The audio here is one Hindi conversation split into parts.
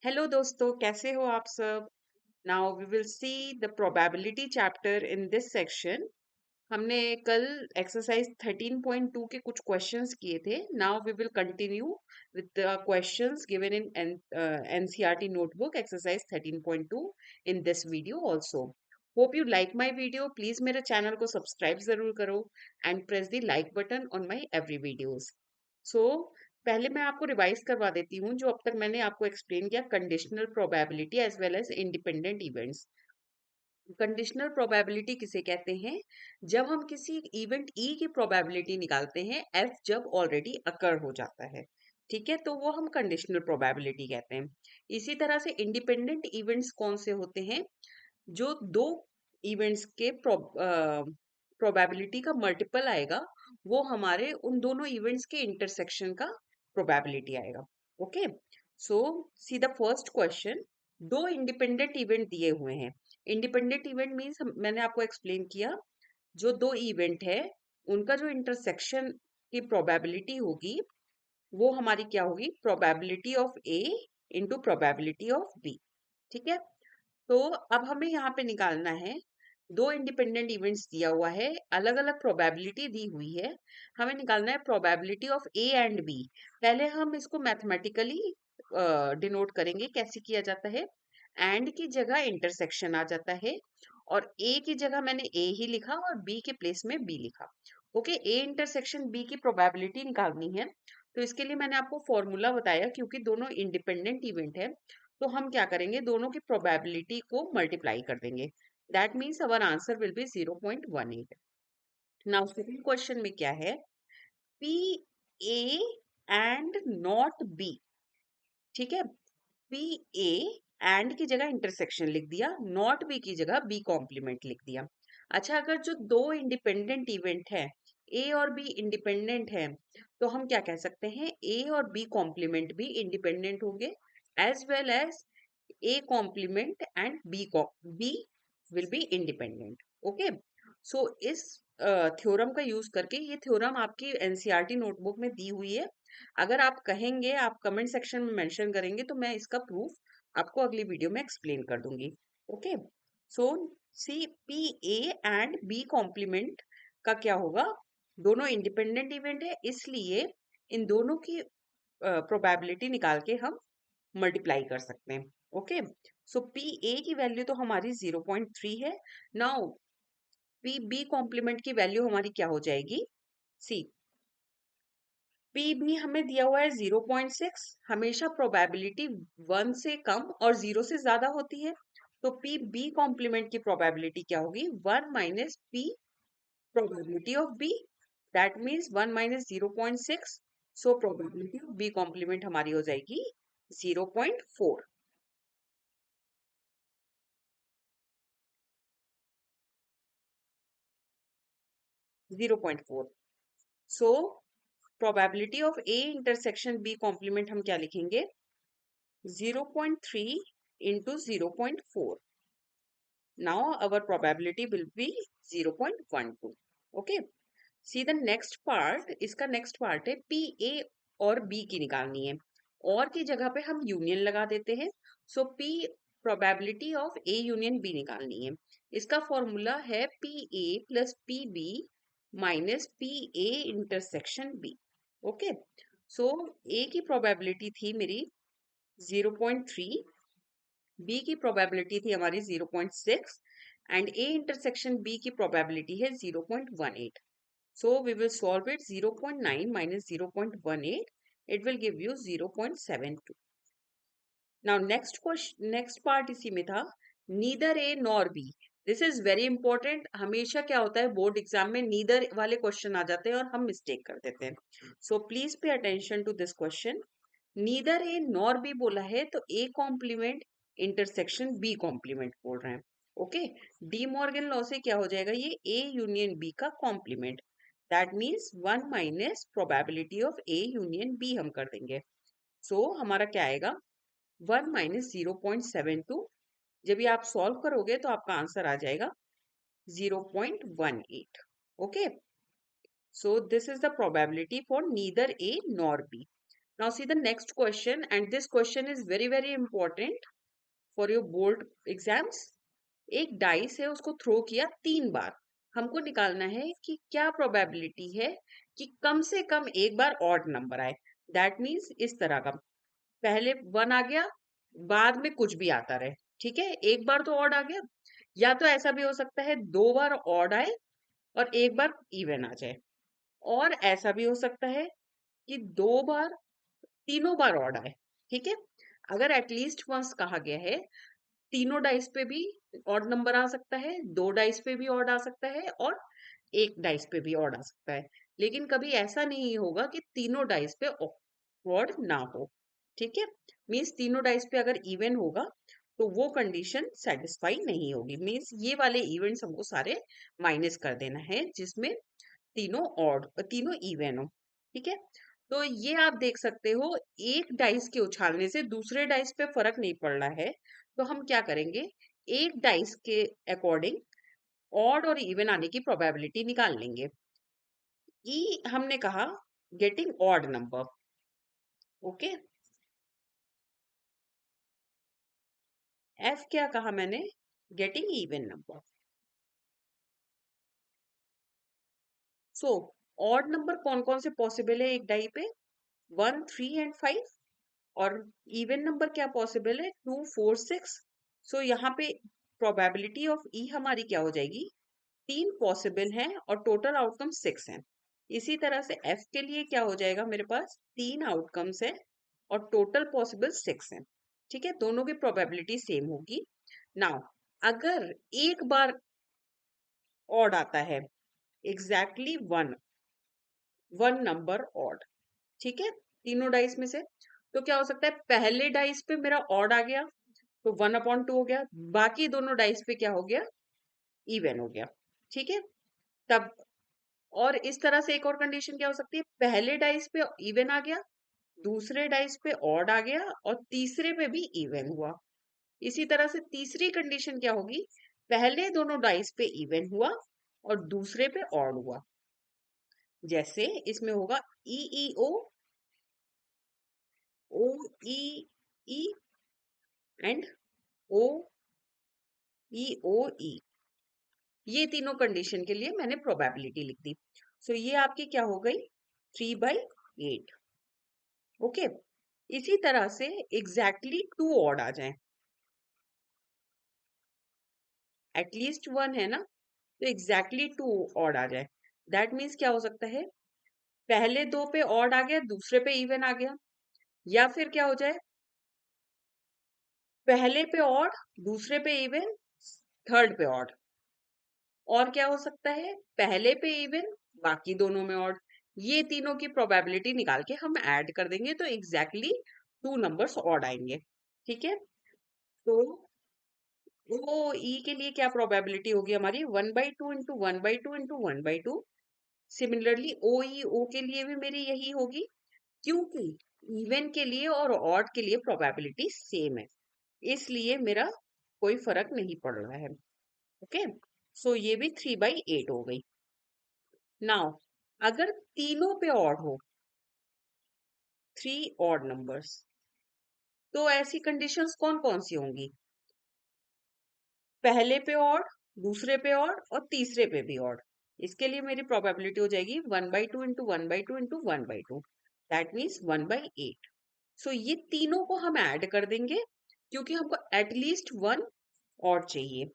हेलो दोस्तों, कैसे हो आप सब? Now we will see the probability chapter in this section. हमने कल एक्सरसाइज 13.2 के कुछ क्वेश्चंस किए थे। Now we will continue with the questions given in NCERT notebook exercise 13.2 in this video also. Hope you like my video. Please मेरे चैनल को सब्सक्राइब जरूर करो and press the like button on my every videos. So पहले मैं आपको रिवाइज करवा देती हूँ जो अब तक मैंने आपको एक्सप्लेन किया, conditional probability as well as independent events. Conditional probability किसे कहते हैं? जब हम किसी इवेंट ई की प्रोबेबिलिटी निकालते हैं एफ जब ऑलरेडी अकर हो जाता है, ठीक है, तो वो हम कंडीशनल प्रोबेबिलिटी कहते हैं। इसी तरह से इंडिपेंडेंट इवेंट्स कौन से होते हैं? जो दो इवेंट्स के प्रोबेबिलिटी का मल्टीपल आएगा, वो हमारे उन दोनों इवेंट्स के इंटरसेक्शन का प्रोबेबिलिटी आएगा। Okay, so see the first question. दो इंडिपेंडेंट इवेंट दिए हुए हैं। इंडिपेंडेंट इवेंट मीन्स मैंने आपको एक्सप्लेन किया, जो दो इवेंट है उनका जो इंटरसेक्शन की प्रोबेबिलिटी होगी वो हमारी क्या होगी? Probability of A into probability of B. ठीक है, तो अब हमें यहाँ पे निकालना है, दो इंडिपेंडेंट इवेंट्स दिया हुआ है, अलग अलग प्रोबेबिलिटी दी हुई है, हमें निकालना है probability of A and B. पहले हम इसको मैथमेटिकली डिनोट करेंगे। कैसे किया जाता है? एंड की जगह इंटरसेक्शन आ जाता है, और ए की जगह मैंने ए ही लिखा और बी के प्लेस में बी लिखा। ओके, ए इंटरसेक्शन बी की प्रोबेबिलिटी निकालनी है, तो इसके लिए मैंने आपको फॉर्मूला बताया। क्योंकि दोनों इंडिपेंडेंट इवेंट है तो हम क्या करेंगे, दोनों की प्रोबेबिलिटी को मल्टीप्लाई कर देंगे। That means our answer will B 0.18। Now second question में क्या है? P A and not B. ठीक है, पी ए एंड की जगह इंटरसेक्शन लिख दिया, नॉट बी की जगह बी कॉम्प्लीमेंट लिख दिया। अच्छा, अगर जो दो इंडिपेंडेंट इवेंट है, ए और बी इंडिपेंडेंट है, तो हम क्या कह सकते हैं? ए और बी कॉम्प्लीमेंट भी इंडिपेंडेंट होंगे, as well as A complement and B will be independent. Okay, so इस थ्योरम का यूज करके, ये थ्योरम आपकी एनसीईआरटी नोटबुक में दी हुई है। अगर आप कहेंगे, आप कमेंट सेक्शन में मेंशन करेंगे, तो मैं इसका प्रूफ आपको अगली वीडियो में एक्सप्लेन कर दूंगी। Okay, so see P A and B complement का क्या होगा? दोनों इंडिपेंडेंट इवेंट है, इसलिए इन दोनों की प्रोबेबिलिटी निकाल के हम मल्टीप्लाई कर सकते हैं। ओके, सो पी ए की वैल्यू तो हमारी 0.3 है। नाउ पी बी कॉम्प्लीमेंट की वैल्यू हमारी क्या हो जाएगी? सी, पी बी हमें दिया हुआ है 0.6। हमेशा प्रोबेबिलिटी 1 से कम और 0 से ज्यादा होती है, तो पी बी कॉम्प्लीमेंट की प्रोबेबिलिटी क्या होगी? 1 minus P probability of B. That means 1 minus 0.6, so probability of B complement हमारी हो जाएगी 0.4। 0.4, so probability of A intersection B complement हम क्या लिखेंगे? 0.3 into 0.4। Now our probability will be 0.12। Okay, see the next part. इसका नेक्स्ट पार्ट है पी ए और बी की निकालनी है, और की जगह पे हम यूनियन लगा देते हैं। So P probability of A union B निकालनी है। इसका फॉर्मूला है P A plus P B minus P A intersection B. Okay, so A की प्रोबेबिलिटी थी मेरी 0.3, बी की प्रोबेबिलिटी थी हमारी 0.6, एंड ए इंटरसेक्शन बी की प्रोबेबिलिटी है 0.18। So we will solve it. 0.9 minus 0.18, it will give you 0.72. Now next question, next part इसी में था, neither A nor B. This is very important. हमेशा क्या होता है बोर्ड एग्जाम में, neither वाले क्वेश्चन आ जाते हैं और हम मिस्टेक कर देते हैं। So please pay attention to this question. neither A nor B बोला है, तो A complement intersection B complement बोल रहे हैं। ओके, डी मॉर्गन लॉ से क्या हो जाएगा? ये A यूनियन B का complement. That means 1 minus probability of A union B हम कर देंगे। सो हमारा क्या आएगा? 1 माइनस 0.72। जब ये आप सॉल्व करोगे तो आपका आंसर आ जाएगा 0.18। Okay, so this is the probability for neither A nor B. Now see the next question, and this question is very very important for your board exams. एक डाइस है, उसको थ्रो किया 3 बार। हमको निकालना है कि क्या प्रोबेबिलिटी है कि कम से कम एक बार ऑड नंबर आए। दैट मीन्स इस तरह का, पहले 1 आ गया, बाद में कुछ भी आता रहे। ठीक है, एक बार तो ऑड आ गया, या तो ऐसा भी हो सकता है 2 बार ऑड आए और एक बार इवन आ जाए, और ऐसा भी हो सकता है कि 2 बार, तीनों बार ऑड आए। ठीक है, अगर एटलीस्ट वंस कहा गया है, तीनों डाइस पे भी ऑड नंबर आ सकता है, 2 डाइस पे भी ऑड आ सकता है, और एक डाइस पे भी ऑड आ सकता है। लेकिन कभी ऐसा नहीं होगा कि तीनों डाइस पे ऑड ना हो। ठीक है, मीन्स तीनों डाइस पे अगर इवन होगा तो वो कंडीशन सेटिस्फाई नहीं होगी। मीन्स ये वाले इवेंट्स हमको सारे माइनस कर देना है जिसमें तीनों ऑड, तीनों इवन हो। ठीक है, तो ये आप देख सकते हो, एक डाइस के उछालने से दूसरे डाइस पे फर्क नहीं पड़ रहा है, तो हम क्या करेंगे, एक डाइस के अकॉर्डिंग ऑड और इवन आने की प्रोबेबिलिटी निकाल लेंगे। ई हमने कहा getting odd number. Okay, F क्या कहा मैंने, getting even number. So odd number कौन कौन से पॉसिबल है एक डाई पे, 1, 3 एंड 5। और इवन नंबर क्या पॉसिबल है, 2, 4, 6। सो यहाँ पे प्रोबेबिलिटी ऑफ ई हमारी क्या हो जाएगी, 3 पॉसिबल हैं और टोटल आउटकम 6 हैं। इसी तरह से एफ के लिए क्या हो जाएगा, मेरे पास 3 आउटकम्स हैं और टोटल पॉसिबल 6 हैं। ठीक है, दोनों की प्रोबेबिलिटी सेम होगी। नाउ अगर एक बार ऑड आता है, एग्जैक्टली वन नंबर ऑड, ठीक है, तीनों डाइस में से, तो क्या हो सकता है, पहले डाइस पे मेरा ऑड आ गया तो 1/2 हो गया, बाकी दोनों डाइस पे क्या हो गया, इवन हो गया। ठीक है, तब और इस तरह से एक और कंडीशन क्या हो सकती है, पहले डाइस पे इवन आ गया, दूसरे डाइस पे ऑड आ गया और तीसरे पे भी इवन हुआ। इसी तरह से तीसरी कंडीशन क्या होगी, पहले दोनों डाइस पे इवन हुआ और दूसरे पे ऑड हुआ। जैसे इसमें होगा ई ई ओ ई ई एंड ओ ई ओ ई, ये तीनों कंडीशन के लिए मैंने प्रोबेबिलिटी लिख दी। सो ये आपकी क्या हो गई, 3/8। ओके, इसी तरह से एग्जैक्टली 2 ऑड आ जाए, एटलीस्ट 1 है ना, तो एग्जैक्टली 2 ऑड आ जाए। दैट मीन्स क्या हो सकता है, पहले 2 पे ऑड आ गया, दूसरे पे इवन आ गया, या फिर क्या हो जाए, पहले पे ऑड, दूसरे पे इवन, थर्ड पे ऑड। और क्या हो सकता है, पहले पे इवन, बाकी दोनों में ऑड। ये तीनों की प्रोबेबिलिटी निकाल के हम ऐड कर देंगे तो एग्जैक्टली 2 नंबर्स ऑड आएंगे। ठीक है, तो ओ ई के लिए क्या प्रोबेबिलिटी होगी हमारी, 1/2 इंटू 1/2 इंटू 1/2। सिमिलरली ओ ई ओ के लिए भी मेरी यही होगी, क्योंकि इवन के लिए और ऑड के लिए प्रोबेबिलिटी सेम है, इसलिए मेरा कोई फर्क नहीं पड़ रहा है। ओके, सो ये भी 3/8 हो गई। नाउ अगर तीनों पे ऑड हो, 3 ऑड नंबर्स, तो ऐसी कंडीशंस कौन कौन सी होंगी, पहले पे ऑड, दूसरे पे ऑड और तीसरे पे भी ऑड। इसके लिए मेरी प्रोबेबिलिटी हो जाएगी 1/2 इंटू 1/2 इंटू 1/2, दैट मीन्स 1/8। सो ये तीनों को हम ऐड कर देंगे क्योंकि हमको एटलीस्ट 1 ऑड चाहिए।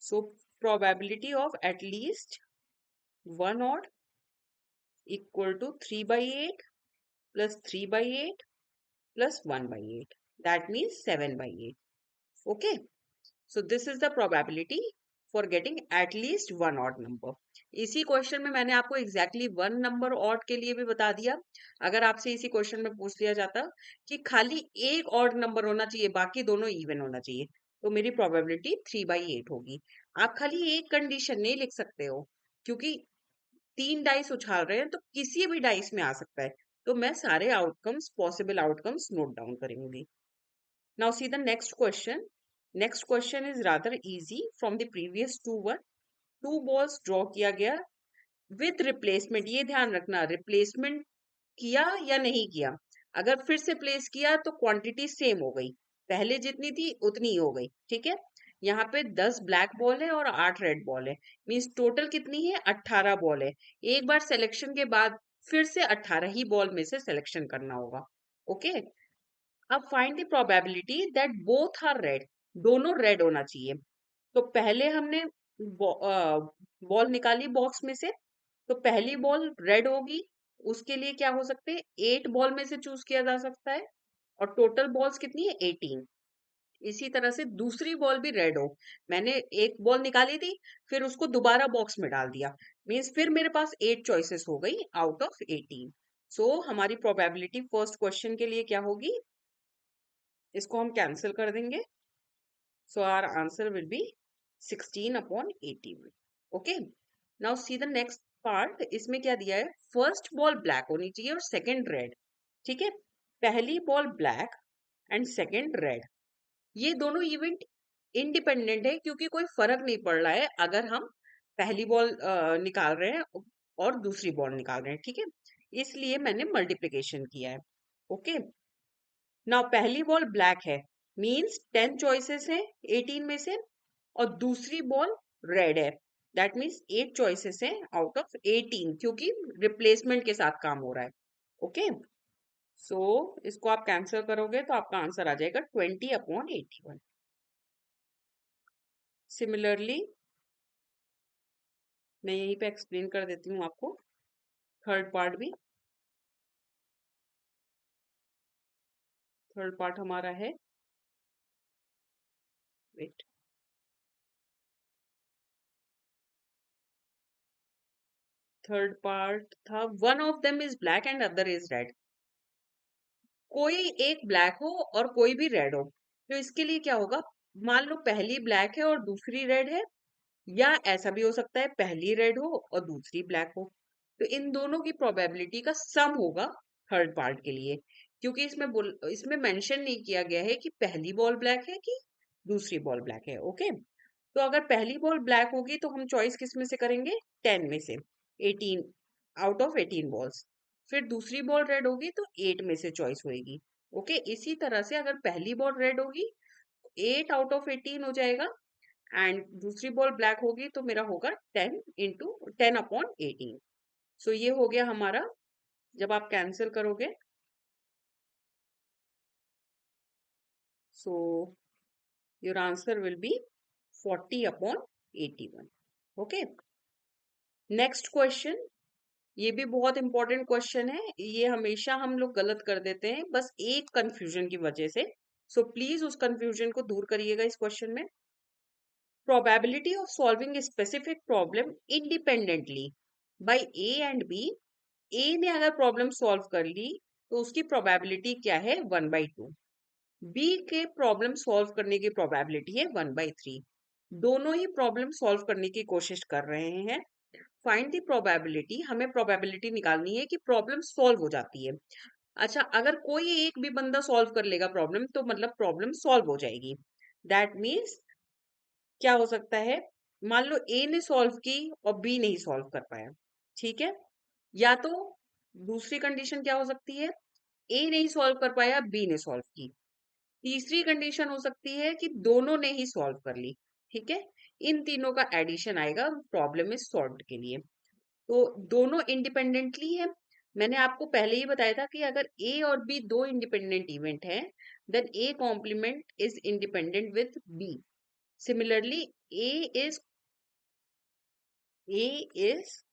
So probability of at least 1 odd equal to 3/8 plus 3/8 plus 1/8, that means 7/8. Okay, so this is the probability for getting at least 1 odd number. इसी क्वेश्चन में मैंने आपको एग्जैक्टली 1 नंबर ऑड के लिए भी बता दिया। अगर आपसे इसी क्वेश्चन में पूछ लिया जाता कि खाली एक ऑड नंबर होना चाहिए, बाकी दोनों इवन होना चाहिए, तो मेरी प्रोबेबिलिटी 3/8 होगी। आप खाली एक कंडीशन नहीं लिख सकते हो, क्योंकि 3 डाइस उछाल रहे हैं तो किसी भी डाइस में आ सकता है, तो मैं सारे outcomes, possible outcomes note down करूंगी। Now see the next question. Next question is rather easy from the previous 2 1। 2 balls draw किया गया विद रिप्लेसमेंट, ये ध्यान रखना, रिप्लेसमेंट किया या नहीं किया। अगर फिर से प्लेस किया तो क्वांटिटी सेम हो गई, पहले जितनी थी उतनी ही हो गई, ठीक है। यहाँ पे 10 ब्लैक बॉल है और 8 रेड बॉल है, मीन्स टोटल कितनी है, 18 बॉल है। एक बार सिलेक्शन के बाद फिर से 18 ही बॉल में से सिलेक्शन करना होगा। ओके, अब find the probability that both are red, दोनों रेड होना चाहिए। तो पहले हमने बॉल निकाली बॉक्स में से, तो पहली बॉल रेड होगी, उसके लिए क्या हो सकते हैं, 8 बॉल में से चूज किया जा सकता है, और टोटल बॉल्स कितनी है, 18। इसी तरह से दूसरी बॉल भी रेड हो, मैंने एक बॉल निकाली थी, फिर उसको दोबारा बॉक्स में डाल दिया, मीन्स फिर मेरे पास 8 चॉइसेस हो गई आउट ऑफ 18। सो हमारी प्रोबेबिलिटी फर्स्ट क्वेश्चन के लिए क्या होगी, इसको हम कैंसिल कर देंगे। So our answer will be 16/18। Okay, now see the next part, इसमें क्या दिया है, फर्स्ट बॉल ब्लैक होनी चाहिए और सेकंड रेड, ठीक है। पहली ball black and second red, ये दोनों इवेंट इंडिपेंडेंट है, क्योंकि कोई फर्क नहीं पड़ रहा है अगर हम पहली बॉल निकाल रहे हैं और दूसरी बॉल निकाल रहे हैं, ठीक है, इसलिए मैंने मल्टीप्लिकेशन किया है। ओके, नाउ पहली बॉल ब्लैक है, मींस 10 चॉइसेस हैं 18 में से, और दूसरी बॉल रेड है, दैट मीन्स 8 चॉइसेस हैं आउट ऑफ 18, क्योंकि रिप्लेसमेंट के साथ काम हो रहा है। ओके, सो इसको आप कैंसिल करोगे तो आपका आंसर आ जाएगा 20/81। सिमिलरली मैं यहीं पे एक्सप्लेन कर देती हूँ आपको थर्ड पार्ट भी। थर्ड पार्ट हमारा है, वेट, थर्ड पार्ट था one of them is black and other is red, कोई एक ब्लैक हो और कोई भी रेड हो, तो इसके लिए क्या होगा, मान लो पहली ब्लैक है और दूसरी रेड है, या ऐसा भी हो सकता है पहली रेड हो और दूसरी ब्लैक हो, तो इन दोनों की प्रोबेबिलिटी का सम होगा थर्ड पार्ट के लिए, क्योंकि इसमें मेंशन नहीं किया गया है कि पहली बॉल ब्लैक है कि दूसरी बॉल ब्लैक है। ओके, तो अगर पहली बॉल ब्लैक होगी तो हम चॉइस किस में से करेंगे, 10 में से, 18 आउट ऑफ 18 बॉल्स। फिर दूसरी बॉल रेड होगी तो 8 में से चॉइस होगी। ओके, इसी तरह से अगर पहली बॉल रेड होगी 8 आउट ऑफ 18 हो जाएगा, एंड दूसरी बॉल ब्लैक होगी तो मेरा होगा 10/18। सो ये हो गया हमारा, जब आप कैंसिल करोगे, सो your answer will B 40/81। Okay, next question, ये भी बहुत इंपॉर्टेंट क्वेश्चन है, ये हमेशा हम लोग गलत कर देते हैं बस एक कंफ्यूजन की वजह से, सो प्लीज उस कंफ्यूजन को दूर करिएगा इस क्वेश्चन में। Probability of solving specific problem independently by A and B, A ने अगर प्रॉब्लम सॉल्व कर ली तो उसकी प्रोबेबिलिटी क्या है, 1/2। बी के प्रॉब्लम सॉल्व करने की प्रोबेबिलिटी है 1/3। दोनों ही प्रॉब्लम सॉल्व करने की कोशिश कर रहे हैं, फाइंड द प्रोबेबिलिटी, हमें प्रोबेबिलिटी निकालनी है कि प्रॉब्लम सॉल्व हो जाती है। अच्छा, अगर कोई एक भी बंदा सॉल्व कर लेगा प्रॉब्लम तो मतलब प्रॉब्लम सॉल्व हो जाएगी, दैट मीन्स क्या हो सकता है, मान लो ए ने सॉल्व की और बी नहीं सॉल्व कर पाया, ठीक है, या तो दूसरी कंडीशन क्या हो सकती है, ए नहीं सॉल्व कर पाया, बी ने सॉल्व की। तीसरी कंडीशन हो सकती है कि दोनों ने ही सॉल्व कर ली, ठीक है, इन तीनों का एडिशन आएगा प्रॉब्लम इज सॉल्व्ड के लिए। तो दोनों इंडिपेंडेंटली है, मैंने आपको पहले ही बताया था कि अगर ए और बी दो इंडिपेंडेंट इवेंट है, then A complement is independent with B. Similarly A is A is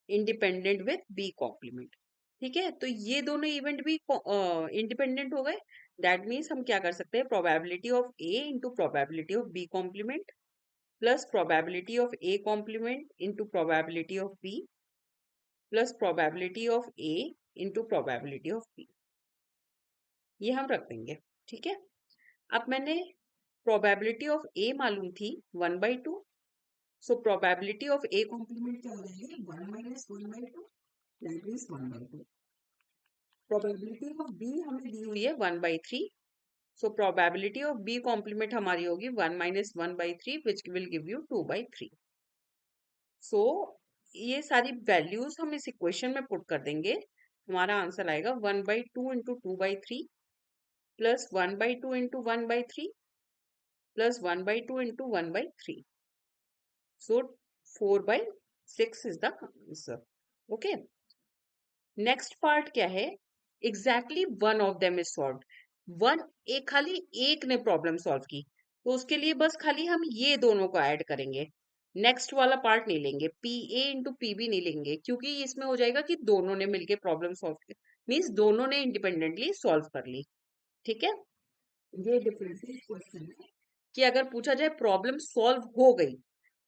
independent with B complement, ठीक है, तो ये दोनों इवेंट भी इंडिपेंडेंट हो गए, दैट मीन्स हम क्या कर सकते हैं, probability of A into probability of B complement plus probability of A complement into probability of B plus probability of A into probability of B, ये हम रख देंगे, ठीक है। अब मैंने प्रोबेबिलिटी ऑफ ए मालूम थी 1/2, so probability of A complement क्या हो जाएगी, 1 - 1/2, that means 1/2। Probability of B हमें दी हुई है 1/3, so probability of B complement हमारी होगी 1 - 1/3 which will give you 2/3। So ये सारी वैल्यूज हम इस इक्वेशन में पुट कर देंगे, हमारा आंसर आएगा 1/2 into 2/3 plus 1/2 into 1/3 plus 1/2 into 1/3. So 4/6 is the answer. Okay. Next part क्या है? Exactly one of them is solve. One, एक खाली एक ने प्रॉब्लम सॉल्व की, तो उसके लिए बस खाली हम ये दोनों को ऐड करेंगे. नेक्स्ट वाला पार्ट नहीं लेंगे, P A into P B नहीं लेंगे, क्योंकि इसमें हो जाएगा कि दोनों ने मिलके प्रॉब्लम सॉल्व की, मीन्स दोनों ने इंडिपेंडेंटली सॉल्व कर ली. ठीक है, ये डिफरेंस है इस क्वेश्चन में. कि अगर पूछा जाए प्रॉब्लम सॉल्व हो गई,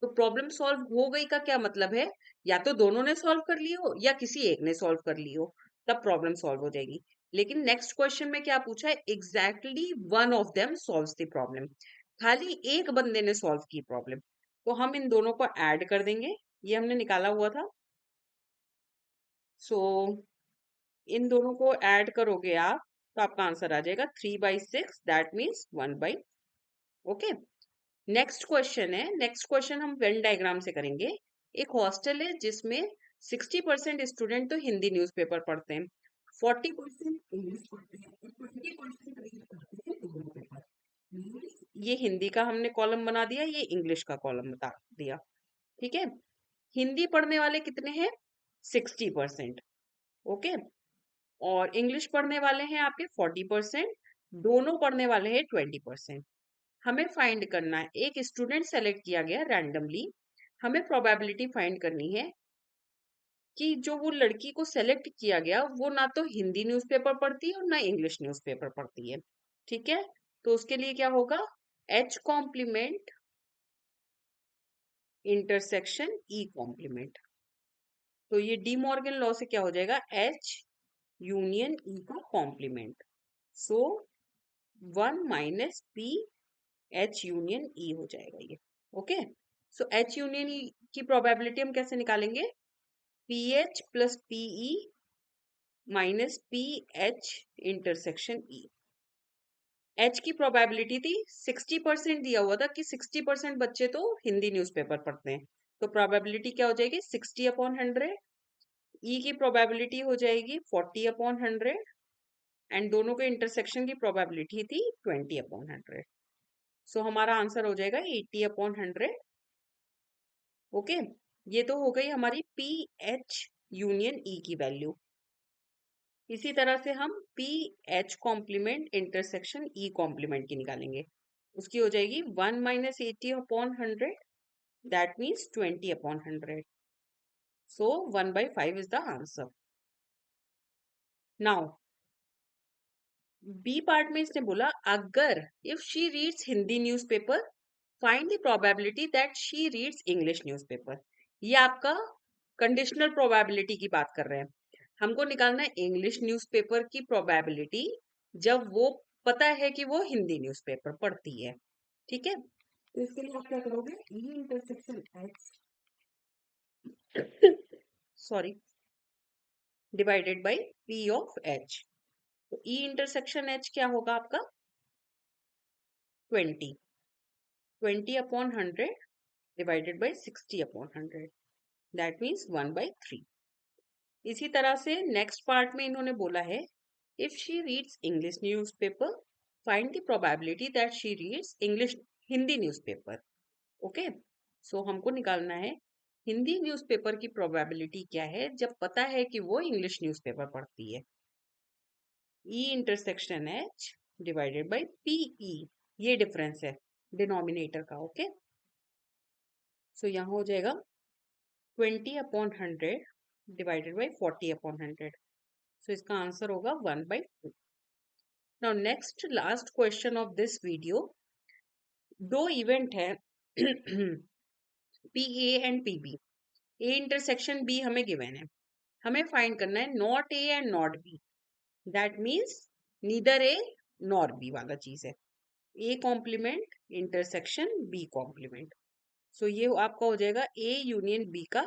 तो प्रॉब्लम सॉल्व हो गई का क्या मतलब है? या तो दोनों ने सॉल्व कर ली हो या किसी एक ने सॉल्व कर ली हो, तब प्रॉब्लम सॉल्व हो जाएगी. लेकिन नेक्स्ट क्वेश्चन में क्या पूछा है? Exactly one of them solves the problem. खाली एक बंदे ने सॉल्व की प्रॉब्लम, तो हम इन दोनों को ऐड कर देंगे. ये हमने निकाला हुआ था. सो इन दोनों को ऐड करोगे आप, तो आपका आंसर आ जाएगा 3/6. That means 1/. Okay. Next question है. नेक्स्ट क्वेश्चन हम वेन डायग्राम से करेंगे. एक हॉस्टल है जिसमें 60% स्टूडेंट तो हिंदी न्यूज़पेपर पढ़ते हैं, 40% इंग्लिश पढ़ते हैं और 20% रीड करते हैं दोनों पेपर. ये हिंदी का हमने कॉलम बना दिया, ये इंग्लिश का कॉलम बता दिया. ठीक है. हिंदी पढ़ने वाले कितने हैं? 60%. ओके. और इंग्लिश पढ़ने वाले हैं आपके 40%. दोनों पढ़ने वाले हैं 20%. हमें फाइंड करना है, एक स्टूडेंट सेलेक्ट किया गया रैंडमली. हमें प्रोबेबिलिटी फाइंड करनी है कि जो वो लड़की को सेलेक्ट किया गया वो ना तो हिंदी न्यूज़पेपर पढ़ती है और ना इंग्लिश न्यूज़पेपर पढ़ती है. ठीक है. तो उसके लिए क्या होगा? H complement intersection E complement. तो ये डी मॉर्गन लॉ से क्या हो जाएगा? एच यूनियन ई का कॉम्प्लीमेंट. सो 1 - पी एच यूनियन ई हो जाएगा ये. ओके. सो एच यूनियन ई की प्रोबेबिलिटी हम कैसे निकालेंगे? P H plus PE minus P H intersection E. H की प्रोबेबिलिटी थी 60%, दिया हुआ था कि 60% बच्चे तो हिंदी न्यूज़पेपर पढ़ते हैं, तो प्रोबेबिलिटी क्या हो जाएगी? 60/100. ई की प्रोबेबिलिटी हो जाएगी 40/100. एंड दोनों के इंटरसेक्शन की प्रोबेबिलिटी थी 20/100. सो हमारा आंसर हो जाएगा 80/100. ओके. ये तो हो गई हमारी पी एच यूनियन ई की वैल्यू. इसी तरह से हम P H complement intersection E complement की निकालेंगे. उसकी हो जाएगी 1 - 80/100. That means 20/100. So 1/5 is the answer. Now B part में इसने बोला, अगर if she reads Hindi newspaper find the probability that she reads English newspaper. ये आपका कंडीशनल प्रोबेबिलिटी की बात कर रहे हैं. हमको निकालना है इंग्लिश न्यूज़पेपर की प्रोबेबिलिटी जब वो पता है कि वो हिंदी न्यूज़पेपर पढ़ती है. ठीक है. तो इसके लिए आप क्या करोगे? ई intersection H sorry divided by P of H. तो ई इंटरसेक्शन एच क्या होगा आपका? 20. 20/100 डिवाइडेड बाय 60/100. That means 1/3. इसी तरह से नेक्स्ट पार्ट में इन्होंने बोला है, if she reads English newspaper find the probability that she reads English Hindi newspaper. Okay. So हमको निकालना है हिंदी न्यूज़पेपर की प्रोबेबिलिटी क्या है जब पता है कि वो इंग्लिश न्यूज़पेपर पढ़ती है. E intersection H divided by P E. ये डिफरेंस है डिनोमिनेटर का. ओके. सो यहाँ हो जाएगा 20/100 डिवाइडेड बाय 40/100. सो इसका आंसर होगा 1/2. Now next last question of this video. दो इवेंट है P A and P B. A intersection B हमें गिवन है. हमें फाइंड करना है not A and not B. That means neither A nor B वाला चीज है. A complement intersection B complement. So ये आपका हो जाएगा ए यूनियन बी का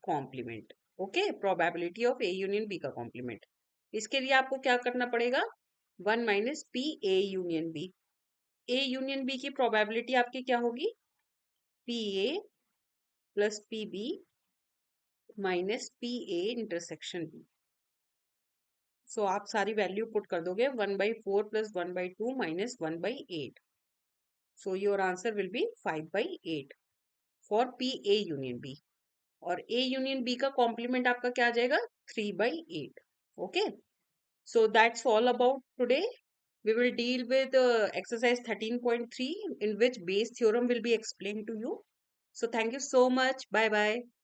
complement. Okay. Probability of A union B का कॉम्प्लीमेंट. इसके लिए आपको क्या करना पड़ेगा? 1 - P A union B. A union B की प्रोबेबिलिटी आपकी क्या होगी? P A plus P B minus P A intersection B. So आप सारी वैल्यू पुट कर दोगे 1/4 plus 1/2 minus 1/8. So your answer will be 5/8 for P A union B. और ए यूनियन बी का कॉम्प्लीमेंट आपका क्या आ जाएगा 3/8. Okay. So that's all about today. We will deal with exercise 13.3 in which Bayes theorem will be explained to you. So thank you so much. Bye bye.